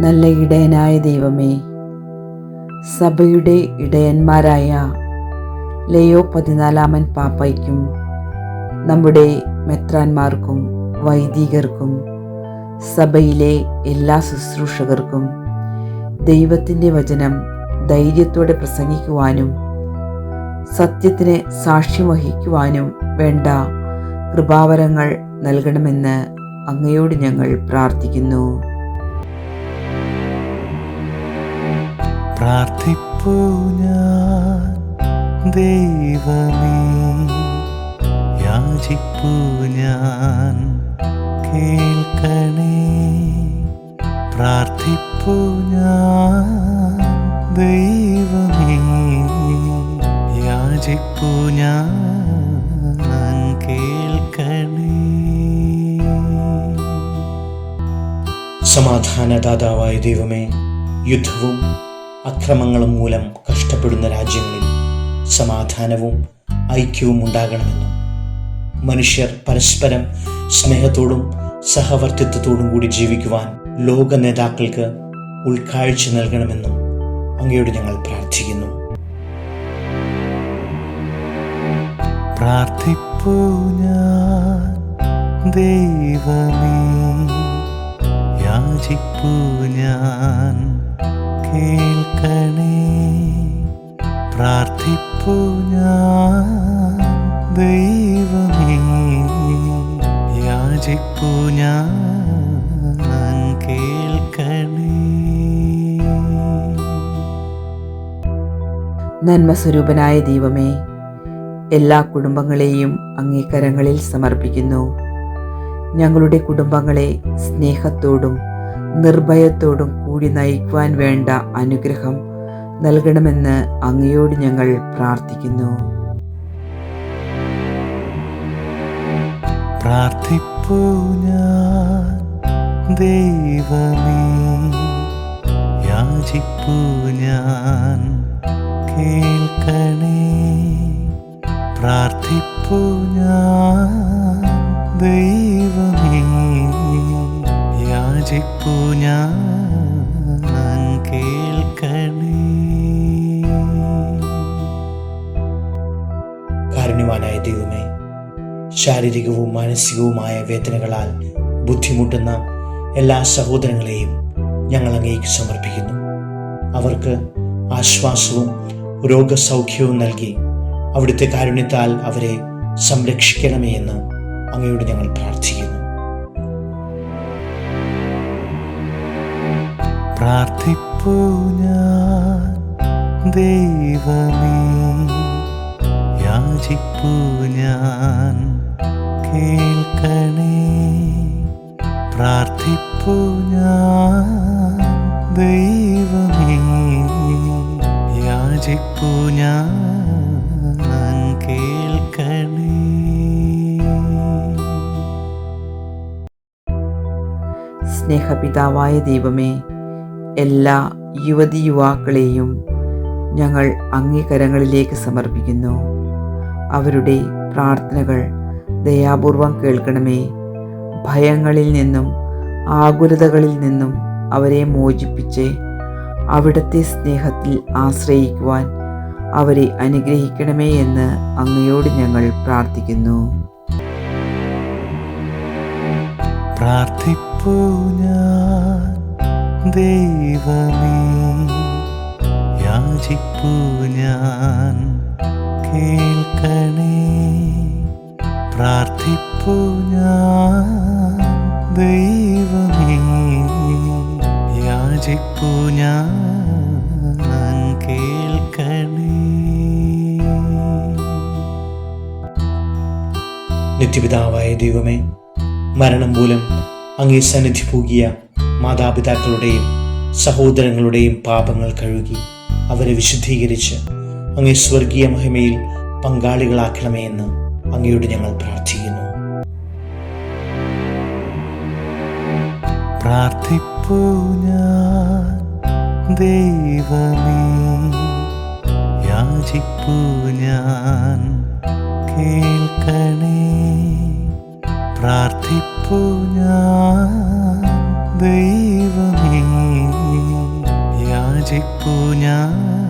നല്ല ഇടയനായ ദൈവമേ, സഭയുടെ ഇടയന്മാരായ ലയോ 14 പാപ്പയ്ക്കും നമ്മുടെ മെത്രാന്മാർക്കും വൈദികർക്കും സഭയിലെ എല്ലാ ശുശ്രൂഷകർക്കും ദൈവത്തിൻ്റെ വചനം ധൈര്യത്തോടെ പ്രസംഗിക്കുവാനും സത്യത്തിന് സാക്ഷ്യം വഹിക്കുവാനും വേണ്ട കൃപാവരങ്ങൾ നൽകണമെന്ന് അങ്ങയോട് ഞങ്ങൾ പ്രാർത്ഥിക്കുന്നു. പ്രാർത്ഥിപ്പൂ ഞാൻ ദൈവമേ, യാചിപ്പൂ ഞാൻ കേൾക്കണേ. പ്രാർത്ഥിപ്പൂ ഞാൻ ദൈവമേ, യാചിപ്പൂ ഞാൻ കേൾക്കണേ. സമാധാനദാതാവായ ദൈവമേ, യുദ്ധവും അക്രമങ്ങളും മൂലം കഷ്ടപ്പെടുന്ന രാജ്യങ്ങളിൽ സമാധാനവും ഐക്യവും ഉണ്ടാകണമെന്നും മനുഷ്യർ പരസ്പരം സ്നേഹത്തോടും സഹവർത്തിത്വത്തോടും കൂടി ജീവിക്കുവാൻ ലോക നേതാക്കൾക്ക് ഉൾക്കാഴ്ച നൽകണമെന്നും അങ്ങയോട് ഞങ്ങൾ പ്രാർത്ഥിക്കുന്നു. പ്രാർത്ഥിപ്പൂ ഞാൻ ദൈവമേ, യാചിപ്പൂ ഞാൻ കേൾക്കണേ. പ്രാർത്ഥിപ്പൂ ഞാൻ ദൈവമേ, യാചിപ്പൂ ഞാൻ കേൾക്കണേ. നന്മസ്വരൂപനായ ദൈവമേ, എല്ലാ കുടുംബങ്ങളെയും അങ്ങേ കരങ്ങളിൽ സമർപ്പിക്കുന്നു. ഞങ്ങളുടെ കുടുംബങ്ങളെ സ്നേഹത്തോടും നിർഭയത്തോടും കൂടി നയിക്കുവാൻ വേണ്ട അനുഗ്രഹം നൽകണമെന്ന് അങ്ങയോട് ഞങ്ങൾ പ്രാർത്ഥിക്കുന്നു. പ്രാർത്ഥിപ്പൂ ഞാൻ ദൈവമേ, യാചിപ്പൂ ഞാൻ കേൾക്കണേ. പ്രാർത്ഥിപ്പൂ ഞാൻ ദൈവമേ, യാചിപ്പൂ ഞാൻ കേൾക്കണേ. കാരുണ്യവാനായ ദൈവമേ, ശാരീരികവും മാനസികവുമായ വേദനകളാൽ ബുദ്ധിമുട്ടുന്ന എല്ലാ സഹോദരങ്ങളെയും ഞങ്ങൾ അങ്ങേക്ക് സമർപ്പിക്കുന്നു. അവർക്ക് ആശ്വാസവും രോഗസൗഖ്യവും നൽകി അവിടുത്തെ കാരുണ്യത്താൽ അവരെ സംരക്ഷിക്കണമേ എന്ന് അങ്ങയോട് ഞങ്ങൾ പ്രാർത്ഥിക്കുന്നു. പ്രാർത്ഥിപ്പൂ ഞാൻ ദൈവമേ, യാചിപ്പൂ ഞാൻ കേൾക്കണേ. പ്രാർത്ഥിപ്പൂ ഞാൻ ദൈവമേ, യാചിപ്പൂ ഞാൻ കേൾക്കണേ. സ്നേഹപിതാവായ ദൈവമേ, എല്ലാ യുവതി യുവാക്കളെയും ഞങ്ങൾ അങ്ങേ കരങ്ങളിലേക്ക് സമർപ്പിക്കുന്നു. അവരുടെ പ്രാർത്ഥനകൾ ദയാപൂർവം കേൾക്കണമേ. ഭയങ്ങളിൽ നിന്നും ആകുലതകളിൽ നിന്നും അവരെ മോചിപ്പിച്ച് അവിടുത്തെ സ്നേഹത്തിൽ ആശ്രയിക്കുവാൻ അവരെ അനുഗ്രഹിക്കണമേ എന്ന് അങ്ങയോട് ഞങ്ങൾ പ്രാർത്ഥിക്കുന്നു. പ്രാർത്ഥിപ്പൂ ഞാൻ ദൈവമേ, യാചിപ്പൂ ഞാൻ കേൾക്കണേ. പ്രാർത്ഥിപ്പൂ ഞാൻ ദൈവമേ, യാചിപ്പൂ ഞാൻ കേൾക്കണേ. നിത്യപിതാവായ ദൈവമേ, മരണം മൂലം അങ്ങേ സന്നിധി പൂകിയ മാതാപിതാക്കളുടെയും സഹോദരങ്ങളുടെയും പാപങ്ങൾ കഴുകി അവരെ വിശുദ്ധീകരിച്ച് അങ്ങേ സ്വർഗീയ മഹിമയിൽ പങ്കാളികളാക്കണമേ എന്ന് അങ്ങയോട് ഞങ്ങൾ പ്രാർത്ഥിക്കുന്നു. പ്രാർത്ഥിപ്പൂ ഞാൻ ദൈവമേ, യാചിപ്പൂ ഞാൻ കേൾക്കണേ. പ്രാർത്ഥിപ്പൂ ഞാൻ ദൈവമേ, പൂജിപ്പൂ ഞാൻ